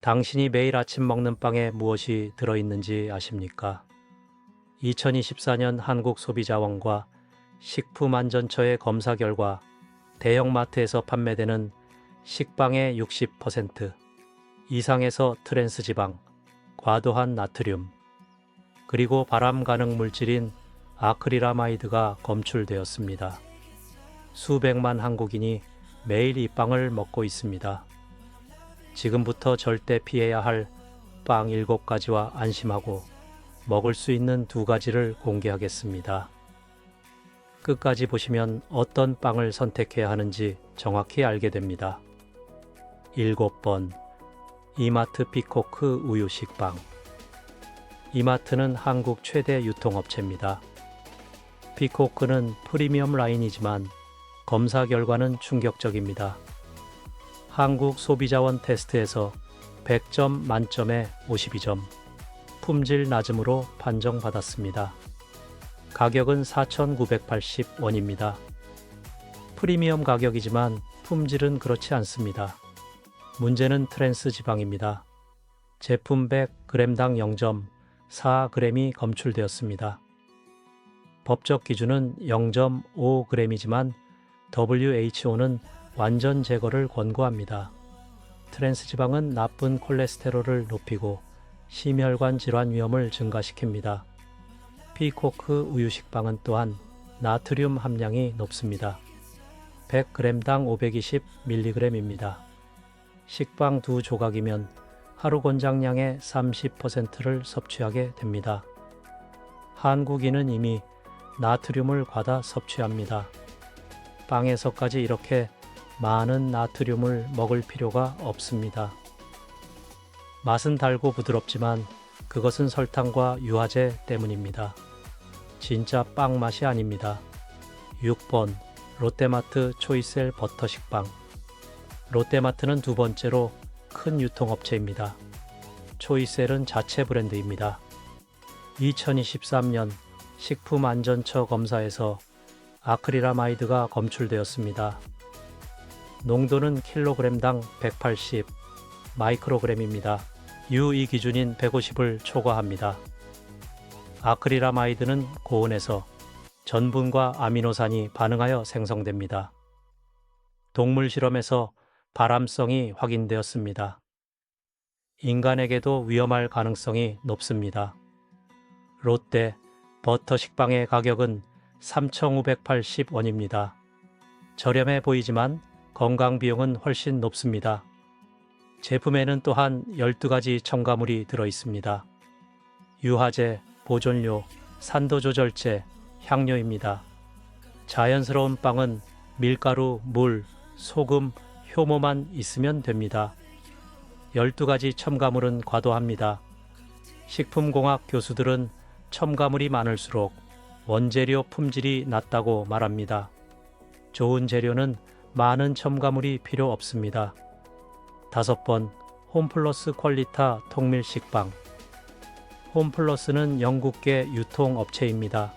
당신이 매일 아침 먹는 빵에 무엇이 들어있는지 아십니까? 2024년 한국소비자원과 식품안전처의 검사 결과 대형마트에서 판매되는 식빵의 60% 이상에서 트랜스지방, 과도한 나트륨, 그리고 발암 가능 물질인 아크릴아마이드가 검출되었습니다. 수백만 한국인이 매일 이 빵을 먹고 있습니다. 지금부터 절대 피해야 할 빵 7가지와 안심하고 먹을 수 있는 2가지를 공개하겠습니다. 끝까지 보시면 어떤 빵을 선택해야 하는지 정확히 알게 됩니다. 7번 이마트 피코크 우유 식빵. 이마트는 한국 최대 유통업체입니다. 피코크는 프리미엄 라인이지만 검사 결과는 충격적입니다. 한국 소비자원 테스트에서 100점 만점에 52점, 품질 낮음으로 판정받았습니다. 가격은 4,980원입니다. 프리미엄 가격이지만 품질은 그렇지 않습니다. 문제는 트랜스 지방입니다. 제품 100g당 0.4g이 검출되었습니다. 법적 기준은 0.5g이지만 WHO는 완전 제거를 권고합니다. 트랜스 지방은 나쁜 콜레스테롤을 높이고 심혈관 질환 위험을 증가시킵니다. 피코크 우유 식빵은 또한 나트륨 함량이 높습니다. 100g당 520mg입니다. 식빵 2조각이면 하루 권장량의 30%를 섭취하게 됩니다. 한국인은 이미 나트륨을 과다 섭취합니다. 빵에서까지 이렇게 많은 나트륨을 먹을 필요가 없습니다. 맛은 달고 부드럽지만 그것은 설탕과 유화제 때문입니다. 진짜 빵 맛이 아닙니다. 6번 롯데마트 초이셀 버터 식빵. 롯데마트는 2번째로 큰 유통업체입니다. 초이셀은 자체 브랜드입니다. 2023년 식품안전처 검사에서 아크릴아마이드가 검출되었습니다. 농도는 킬로그램당 180 마이크로그램입니다. 유의 기준인 150을 초과합니다. 아크릴아마이드는 고온에서 전분과 아미노산이 반응하여 생성됩니다. 동물 실험에서 발암성이 확인되었습니다. 인간에게도 위험할 가능성이 높습니다. 롯데 버터 식빵의 가격은 3,580원입니다. 저렴해 보이지만 건강 비용은 훨씬 높습니다. 제품에는 또한 12가지 첨가물이 들어 있습니다. 유화제, 보존료, 산도 조절제, 향료입니다. 자연스러운 빵은 밀가루, 물, 소금, 효모만 있으면 됩니다. 12가지 첨가물은 과도합니다. 식품공학 교수들은 첨가물이 많을수록 원재료 품질이 낮다고 말합니다. 좋은 재료는 많은 첨가물이 필요 없습니다. 5번 홈플러스 퀄리타 통밀 식빵. 홈플러스는 영국계 유통업체입니다.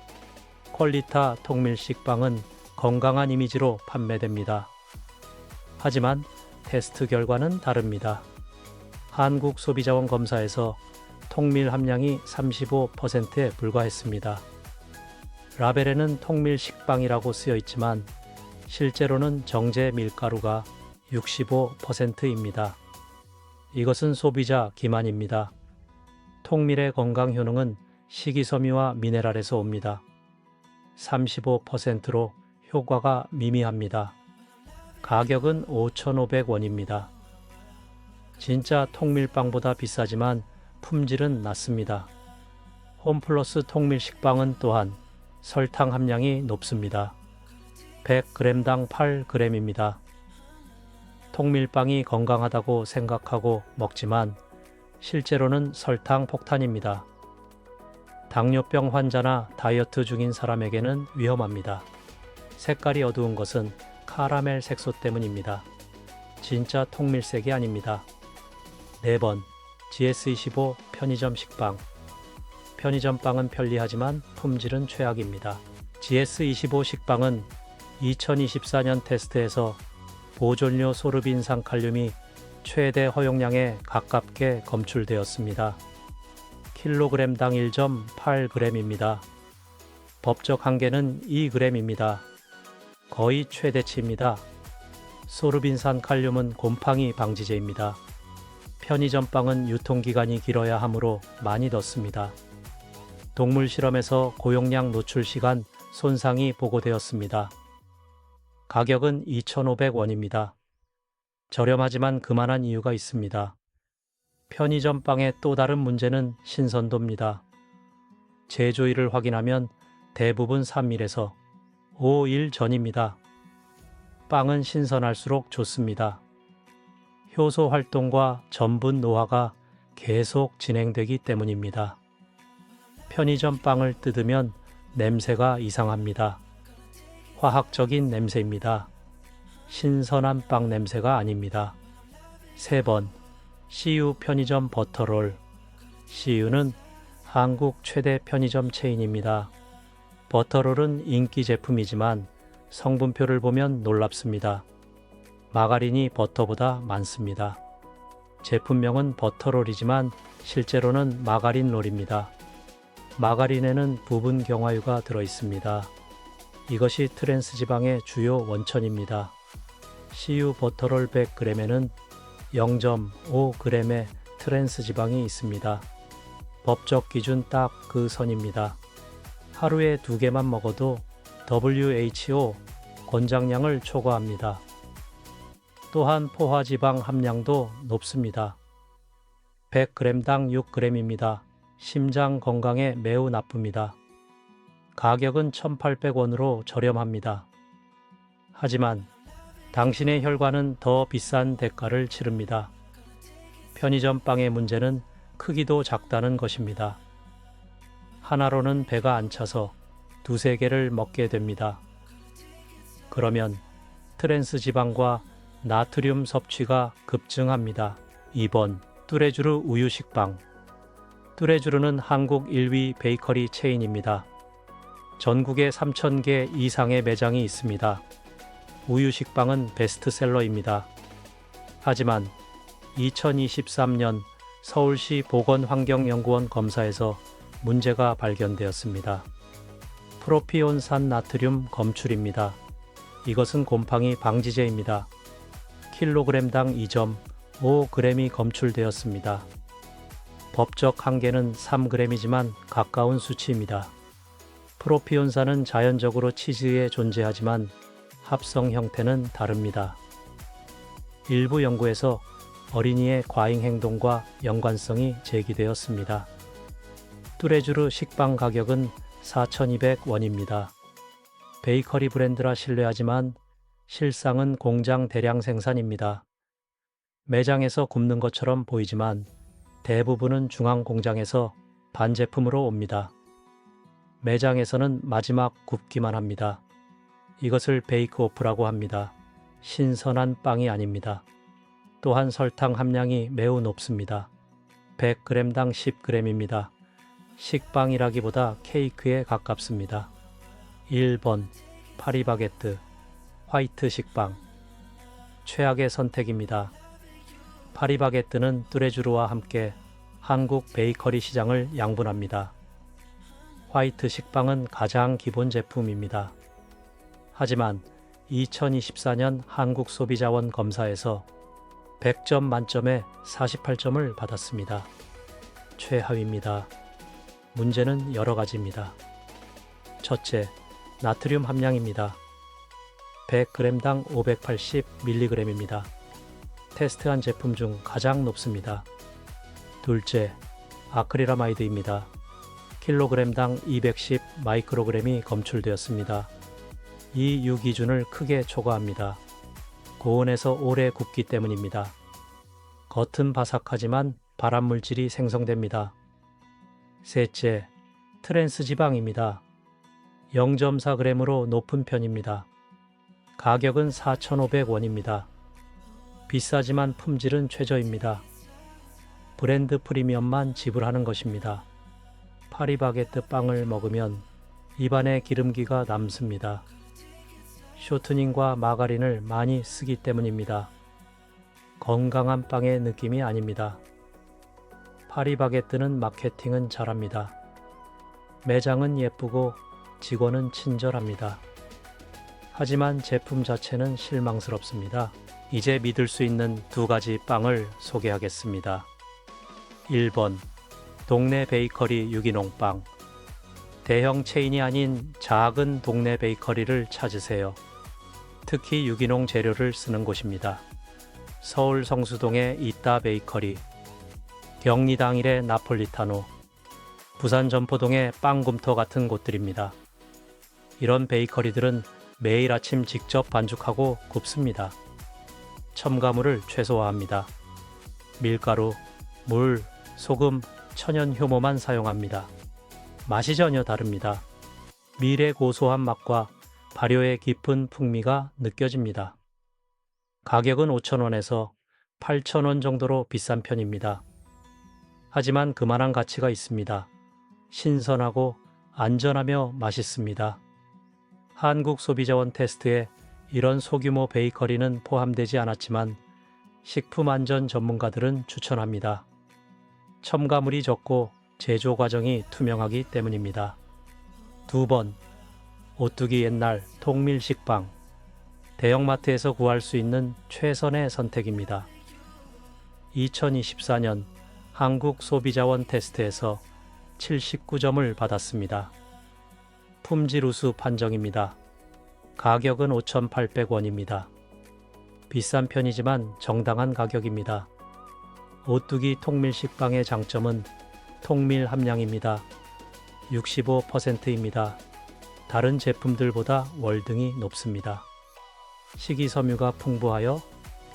퀄리타 통밀 식빵은 건강한 이미지로 판매됩니다. 하지만 테스트 결과는 다릅니다. 한국소비자원 검사에서 통밀 함량이 35%에 불과했습니다. 라벨에는 통밀 식빵이라고 쓰여 있지만 실제로는 정제 밀가루가 65%입니다. 이것은 소비자 기만입니다. 통밀의 건강 효능은 식이섬유와 미네랄에서 옵니다. 35%로 효과가 미미합니다. 가격은 5,500원입니다. 진짜 통밀빵보다 비싸지만 품질은 낮습니다. 홈플러스 통밀 식빵은 또한 설탕 함량이 높습니다. 100g당 8g입니다. 통밀빵이 건강하다고 생각하고 먹지만 실제로는 설탕 폭탄입니다. 당뇨병 환자나 다이어트 중인 사람에게는 위험합니다. 색깔이 어두운 것은 카라멜 색소 때문입니다. 진짜 통밀색이 아닙니다. 4번 GS25 편의점 식빵. 편의점 빵은 편리하지만 품질은 최악입니다. GS25 식빵은 2024년 테스트에서 보존료 소르빈산 칼륨이 최대 허용량에 가깝게 검출되었습니다. 킬로그램당 1.8g입니다. 법적 한계는 2g입니다. 거의 최대치입니다. 소르빈산 칼륨은 곰팡이 방지제입니다. 편의점 빵은 유통기간이 길어야 하므로 많이 넣습니다. 동물 실험에서 고용량 노출 시간 손상이 보고되었습니다. 가격은 2,500원입니다. 저렴하지만 그만한 이유가 있습니다. 편의점 빵의 또 다른 문제는 신선도입니다. 제조일을 확인하면 대부분 3일에서 5일 전입니다. 빵은 신선할수록 좋습니다. 효소 활동과 전분 노화가 계속 진행되기 때문입니다. 편의점 빵을 뜯으면 냄새가 이상합니다. 화학적인 냄새입니다. 신선한 빵 냄새가 아닙니다. 3번, CU 편의점 버터롤. CU는 한국 최대 편의점 체인입니다. 버터롤은 인기 제품이지만 성분표를 보면 놀랍습니다. 마가린이 버터보다 많습니다. 제품명은 버터롤이지만 실제로는 마가린롤입니다. 마가린에는 부분 경화유가 들어있습니다. 이것이 트랜스 지방의 주요 원천입니다. CU 버터롤 100g에는 0.5g의 트랜스 지방이 있습니다. 법적 기준 딱 그 선입니다. 하루에 2개만 먹어도 WHO 권장량을 초과합니다. 또한 포화지방 함량도 높습니다. 100g당 6g입니다. 심장 건강에 매우 나쁩니다. 가격은 1,800원으로 저렴합니다. 하지만 당신의 혈관은 더 비싼 대가를 치릅니다. 편의점 빵의 문제는 크기도 작다는 것입니다. 하나로는 배가 안 차서 2-3개를 먹게 됩니다. 그러면 트랜스 지방과 나트륨 섭취가 급증합니다. 2번, 뚜레쥬르 우유 식빵. 뚜레쥬르는 한국 1위 베이커리 체인입니다. 전국에 3,000개 이상의 매장이 있습니다. 우유 식빵은 베스트셀러입니다. 하지만 2023년 서울시 보건환경연구원 검사에서 문제가 발견되었습니다. 프로피온산 나트륨 검출입니다. 이것은 곰팡이 방지제입니다. 킬로그램당 2.5g이 검출되었습니다. 법적 한계는 3g이지만 가까운 수치입니다. 프로피온산은 자연적으로 치즈에 존재하지만 합성 형태는 다릅니다. 일부 연구에서 어린이의 과잉 행동과 연관성이 제기되었습니다. 뚜레쥬르 식빵 가격은 4,200원입니다. 베이커리 브랜드라 신뢰하지만 실상은 공장 대량 생산입니다. 매장에서 굽는 것처럼 보이지만 대부분은 중앙 공장에서 반제품으로 옵니다. 매장에서는 마지막 굽기만 합니다. 이것을 베이크 오프라고 합니다. 신선한 빵이 아닙니다. 또한 설탕 함량이 매우 높습니다. 100g당 10g입니다. 식빵이라기보다 케이크에 가깝습니다. 1번, 파리바게뜨, 화이트 식빵. 최악의 선택입니다. 파리바게뜨는 뚜레쥬르와 함께 한국 베이커리 시장을 양분합니다. 화이트 식빵은 가장 기본 제품입니다. 하지만 2024년 한국소비자원 검사에서 100점 만점에 48점을 받았습니다. 최하위입니다. 문제는 여러 가지입니다. 첫째, 나트륨 함량입니다. 100g당 580mg입니다. 테스트한 제품 중 가장 높습니다. 둘째, 아크릴아마이드입니다. 킬로그램당 210 마이크로그램이 검출되었습니다. 이 유기준을 크게 초과합니다. 고온에서 오래 굽기 때문입니다. 겉은 바삭하지만 발암물질이 생성됩니다. 셋째, 트랜스 지방입니다. 0.4g으로 높은 편입니다. 가격은 4,500원입니다. 비싸지만 품질은 최저입니다. 브랜드 프리미엄만 지불하는 것입니다. 파리바게뜨 빵을 먹으면 입안에 기름기가 남습니다. 쇼트닝과 마가린을 많이 쓰기 때문입니다. 건강한 빵의 느낌이 아닙니다. 파리바게뜨는 마케팅은 잘합니다. 매장은 예쁘고 직원은 친절합니다. 하지만 제품 자체는 실망스럽습니다. 이제 믿을 수 있는 두 가지 빵을 소개하겠습니다. 1번 동네 베이커리 유기농 빵. 대형 체인이 아닌 작은 동네 베이커리를 찾으세요. 특히 유기농 재료를 쓰는 곳입니다. 서울 성수동의 이따 베이커리, 경리당일의 나폴리타노, 부산 점포동의 빵굼터 같은 곳들입니다. 이런 베이커리들은 매일 아침 직접 반죽하고 굽습니다. 첨가물을 최소화합니다. 밀가루, 물, 소금, 천연 효모만 사용합니다. 맛이 전혀 다릅니다. 밀의 고소한 맛과 발효의 깊은 풍미가 느껴집니다. 가격은 5,000원에서 8,000원 정도로 비싼 편입니다. 하지만 그만한 가치가 있습니다. 신선하고 안전하며 맛있습니다. 한국소비자원 테스트에 이런 소규모 베이커리는 포함되지 않았지만 식품 안전 전문가들은 추천합니다. 첨가물이 적고 제조 과정이 투명하기 때문입니다. 2번, 오뚜기 옛날 통밀식빵. 대형마트에서 구할 수 있는 최선의 선택입니다. 2024년 한국소비자원 테스트에서 79점을 받았습니다. 품질 우수 판정입니다. 가격은 5,800원입니다. 비싼 편이지만 정당한 가격입니다. 오뚜기 통밀식빵의 장점은 통밀 함량입니다. 65%입니다. 다른 제품들보다 월등히 높습니다. 식이섬유가 풍부하여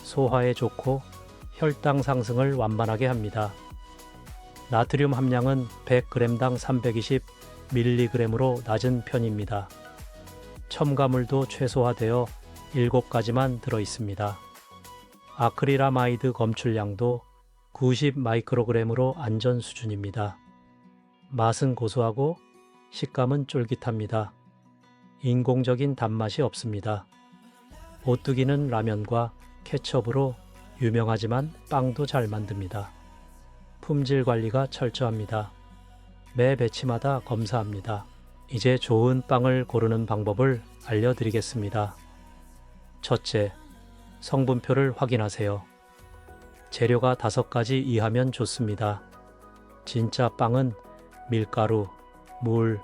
소화에 좋고 혈당 상승을 완만하게 합니다. 나트륨 함량은 100g당 320mg으로 낮은 편입니다. 첨가물도 최소화되어 7가지만 들어 있습니다. 아크릴아마이드 검출량도 90마이크로그램으로 안전 수준입니다. 맛은 고소하고 식감은 쫄깃합니다. 인공적인 단맛이 없습니다. 오뚜기는 라면과 케첩으로 유명하지만 빵도 잘 만듭니다. 품질 관리가 철저합니다. 매 배치마다 검사합니다. 이제 좋은 빵을 고르는 방법을 알려드리겠습니다. 첫째, 성분표를 확인하세요. 재료가 5가지 이하면 좋습니다. 진짜 빵은 밀가루, 물,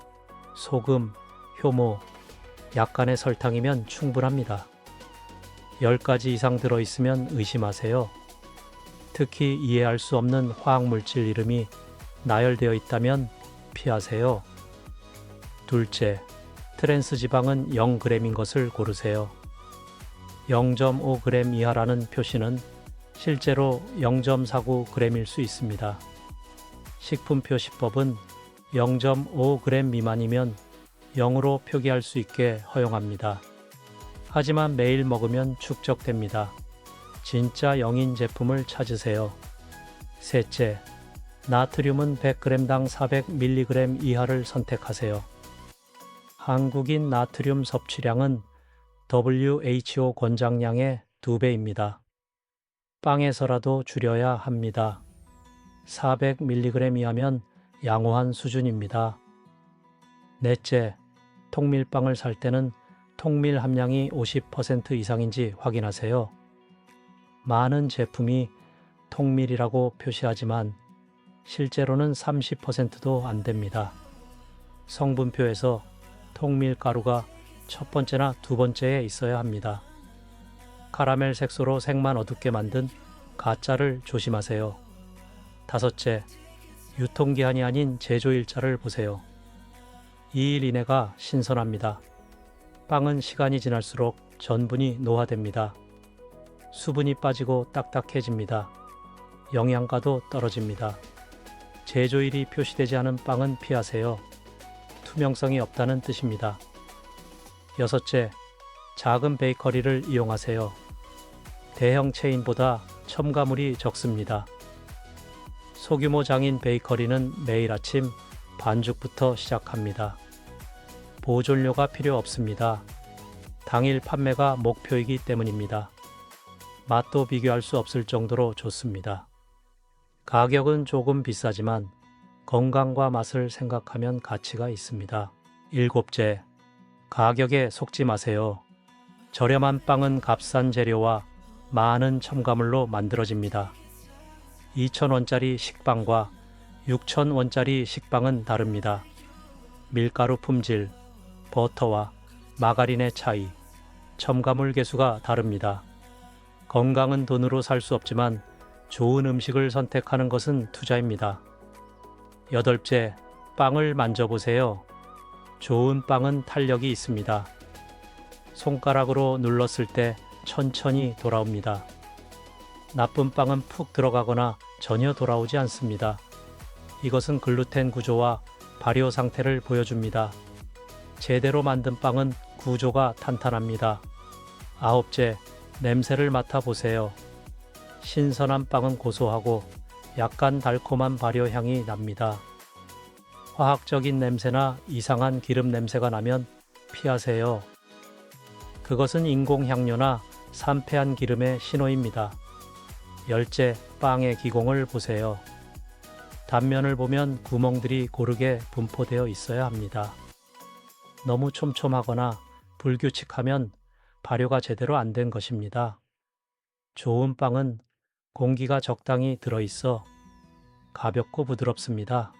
소금, 효모, 약간의 설탕이면 충분합니다. 10가지 이상 들어있으면 의심하세요. 특히 이해할 수 없는 화학물질 이름이 나열되어 있다면 피하세요. 둘째, 트랜스 지방은 0g인 것을 고르세요. 0.5g 이하라는 표시는 실제로 0.49g일 수 있습니다. 식품표시법은 0.5g 미만이면 0으로 표기할 수 있게 허용합니다. 하지만 매일 먹으면 축적됩니다. 진짜 0인 제품을 찾으세요. 셋째, 나트륨은 100g당 400mg 이하를 선택하세요. 한국인 나트륨 섭취량은 WHO 권장량의 2배입니다. 빵에서라도 줄여야 합니다. 400mg 이하면 양호한 수준입니다. 넷째, 통밀빵을 살 때는 통밀 함량이 50% 이상인지 확인하세요. 많은 제품이 통밀이라고 표시하지만 실제로는 30%도 안 됩니다. 성분표에서 통밀가루가 첫 번째나 두 번째에 있어야 합니다. 카라멜 색소로 색만 어둡게 만든 가짜를 조심하세요. 다섯째, 유통기한이 아닌 제조일자를 보세요. 2일 이내가 신선합니다. 빵은 시간이 지날수록 전분이 노화됩니다. 수분이 빠지고 딱딱해집니다. 영양가도 떨어집니다. 제조일이 표시되지 않은 빵은 피하세요. 투명성이 없다는 뜻입니다. 여섯째, 작은 베이커리를 이용하세요. 대형 체인보다 첨가물이 적습니다. 소규모 장인 베이커리는 매일 아침 반죽부터 시작합니다. 보존료가 필요 없습니다. 당일 판매가 목표이기 때문입니다. 맛도 비교할 수 없을 정도로 좋습니다. 가격은 조금 비싸지만 건강과 맛을 생각하면 가치가 있습니다. 일곱째, 가격에 속지 마세요. 저렴한 빵은 값싼 재료와 많은 첨가물로 만들어집니다. 2,000원짜리 식빵과 6,000원짜리 식빵은 다릅니다. 밀가루 품질, 버터와 마가린의 차이, 첨가물 개수가 다릅니다. 건강은 돈으로 살 수 없지만 좋은 음식을 선택하는 것은 투자입니다. 여덟째, 빵을 만져보세요. 좋은 빵은 탄력이 있습니다. 손가락으로 눌렀을 때 천천히 돌아옵니다. 나쁜 빵은 푹 들어가거나 전혀 돌아오지 않습니다. 이것은 글루텐 구조와 발효 상태를 보여줍니다. 제대로 만든 빵은 구조가 탄탄합니다. 아홉째, 냄새를 맡아보세요. 신선한 빵은 고소하고 약간 달콤한 발효 향이 납니다. 화학적인 냄새나 이상한 기름 냄새가 나면 피하세요. 그것은 인공향료나 산패한 기름의 신호입니다. 열째, 빵의 기공을 보세요. 단면을 보면 구멍들이 고르게 분포되어 있어야 합니다. 너무 촘촘하거나 불규칙하면 발효가 제대로 안 된 것입니다. 좋은 빵은 공기가 적당히 들어있어 가볍고 부드럽습니다.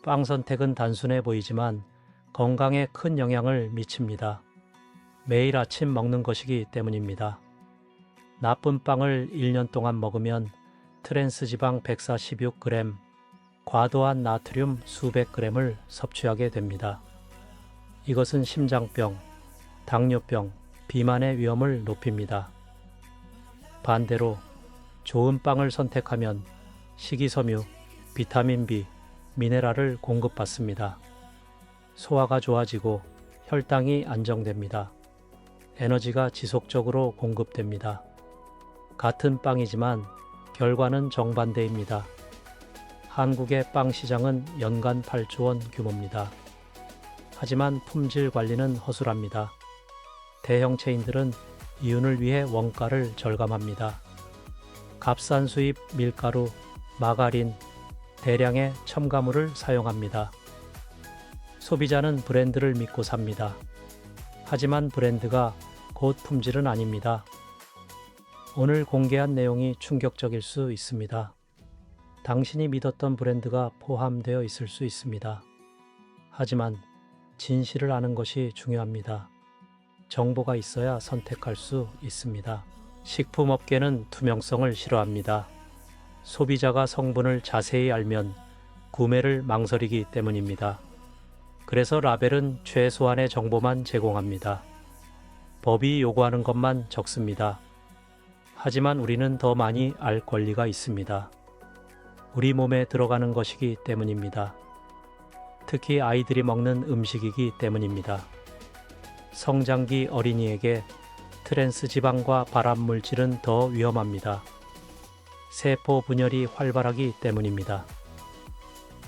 빵 선택은 단순해 보이지만 건강에 큰 영향을 미칩니다. 매일 아침 먹는 것이기 때문입니다. 나쁜 빵을 1년 동안 먹으면 트랜스 지방 146g, 과도한 나트륨 수백 g을 섭취하게 됩니다. 이것은 심장병, 당뇨병, 비만의 위험을 높입니다. 반대로 좋은 빵을 선택하면 식이섬유, 비타민 B, 미네랄을 공급받습니다. 소화가 좋아지고 혈당이 안정됩니다. 에너지가 지속적으로 공급됩니다. 같은 빵이지만 결과는 정반대입니다. 한국의 빵 시장은 연간 8조 원 규모입니다. 하지만 품질 관리는 허술합니다. 대형 체인들은 이윤을 위해 원가를 절감합니다. 값싼 수입 밀가루, 마가린, 대량의 첨가물을 사용합니다. 소비자는 브랜드를 믿고 삽니다. 하지만 브랜드가 곧 품질은 아닙니다. 오늘 공개한 내용이 충격적일 수 있습니다. 당신이 믿었던 브랜드가 포함되어 있을 수 있습니다. 하지만 진실을 아는 것이 중요합니다. 정보가 있어야 선택할 수 있습니다. 식품업계는 투명성을 싫어합니다. 소비자가 성분을 자세히 알면 구매를 망설이기 때문입니다. 그래서 라벨은 최소한의 정보만 제공합니다. 법이 요구하는 것만 적습니다. 하지만 우리는 더 많이 알 권리가 있습니다. 우리 몸에 들어가는 것이기 때문입니다. 특히 아이들이 먹는 음식이기 때문입니다. 성장기 어린이에게 트랜스 지방과 발암 물질은 더 위험합니다. 세포 분열이 활발하기 때문입니다.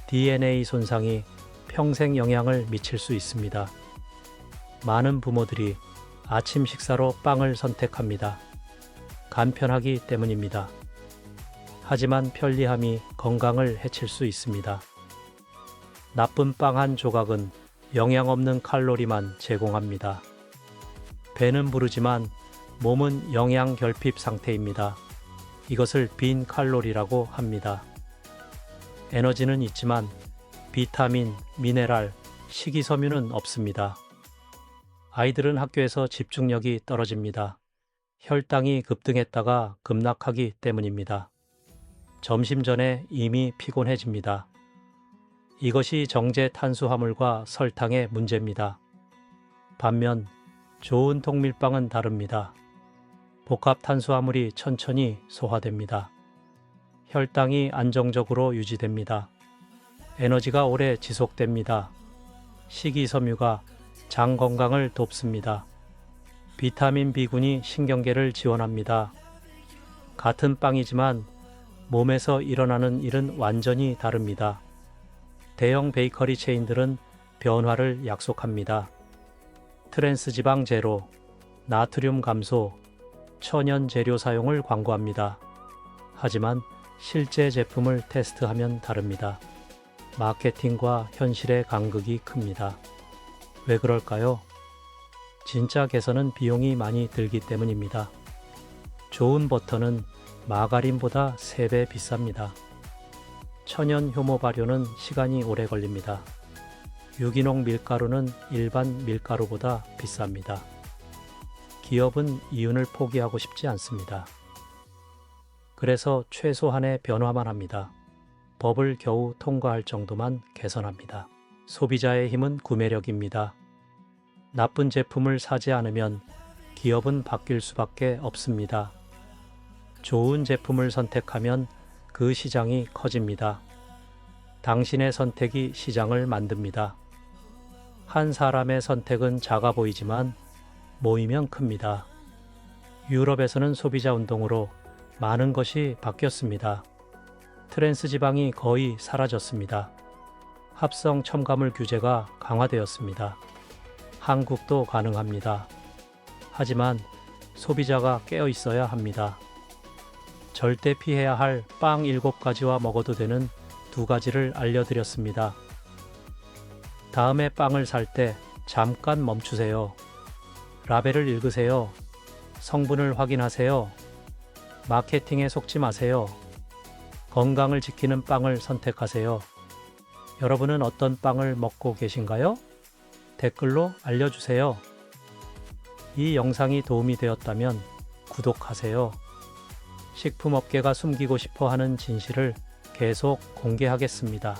DNA 손상이 평생 영향을 미칠 수 있습니다. 많은 부모들이 아침 식사로 빵을 선택합니다. 간편하기 때문입니다. 하지만 편리함이 건강을 해칠 수 있습니다. 나쁜 빵 한 조각은 영양 없는 칼로리만 제공합니다. 배는 부르지만 몸은 영양 결핍 상태입니다. 이것을 빈 칼로리라고 합니다. 에너지는 있지만 비타민, 미네랄, 식이섬유는 없습니다. 아이들은 학교에서 집중력이 떨어집니다. 혈당이 급등했다가 급락하기 때문입니다. 점심 전에 이미 피곤해집니다. 이것이 정제 탄수화물과 설탕의 문제입니다. 반면 좋은 통밀빵은 다릅니다. 복합 탄수화물이 천천히 소화됩니다. 혈당이 안정적으로 유지됩니다. 에너지가 오래 지속됩니다. 식이섬유가 장 건강을 돕습니다. 비타민 B군이 신경계를 지원합니다. 같은 빵이지만 몸에서 일어나는 일은 완전히 다릅니다. 대형 베이커리 체인들은 변화를 약속합니다. 트랜스 지방 제로, 나트륨 감소, 천연 재료 사용을 광고합니다. 하지만 실제 제품을 테스트하면 다릅니다. 마케팅과 현실의 간극이 큽니다. 왜 그럴까요? 진짜 개선은 비용이 많이 들기 때문입니다. 좋은 버터는 마가린보다 3배 비쌉니다. 천연 효모 발효는 시간이 오래 걸립니다. 유기농 밀가루는 일반 밀가루보다 비쌉니다. 기업은 이윤을 포기하고 싶지 않습니다. 그래서 최소한의 변화만 합니다. 법을 겨우 통과할 정도만 개선합니다. 소비자의 힘은 구매력입니다. 나쁜 제품을 사지 않으면 기업은 바뀔 수밖에 없습니다. 좋은 제품을 선택하면 그 시장이 커집니다. 당신의 선택이 시장을 만듭니다. 한 사람의 선택은 작아 보이지만 모이면 큽니다. 유럽에서는 소비자 운동으로 많은 것이 바뀌었습니다. 트랜스 지방이 거의 사라졌습니다. 합성 첨가물 규제가 강화되었습니다. 한국도 가능합니다. 하지만 소비자가 깨어 있어야 합니다. 절대 피해야 할 빵 7가지와 먹어도 되는 2가지를 알려드렸습니다. 다음에 빵을 살 때 잠깐 멈추세요. 라벨을 읽으세요. 성분을 확인하세요. 마케팅에 속지 마세요. 건강을 지키는 빵을 선택하세요. 여러분은 어떤 빵을 먹고 계신가요? 댓글로 알려주세요. 이 영상이 도움이 되었다면 구독하세요. 식품업계가 숨기고 싶어 하는 진실을 계속 공개하겠습니다.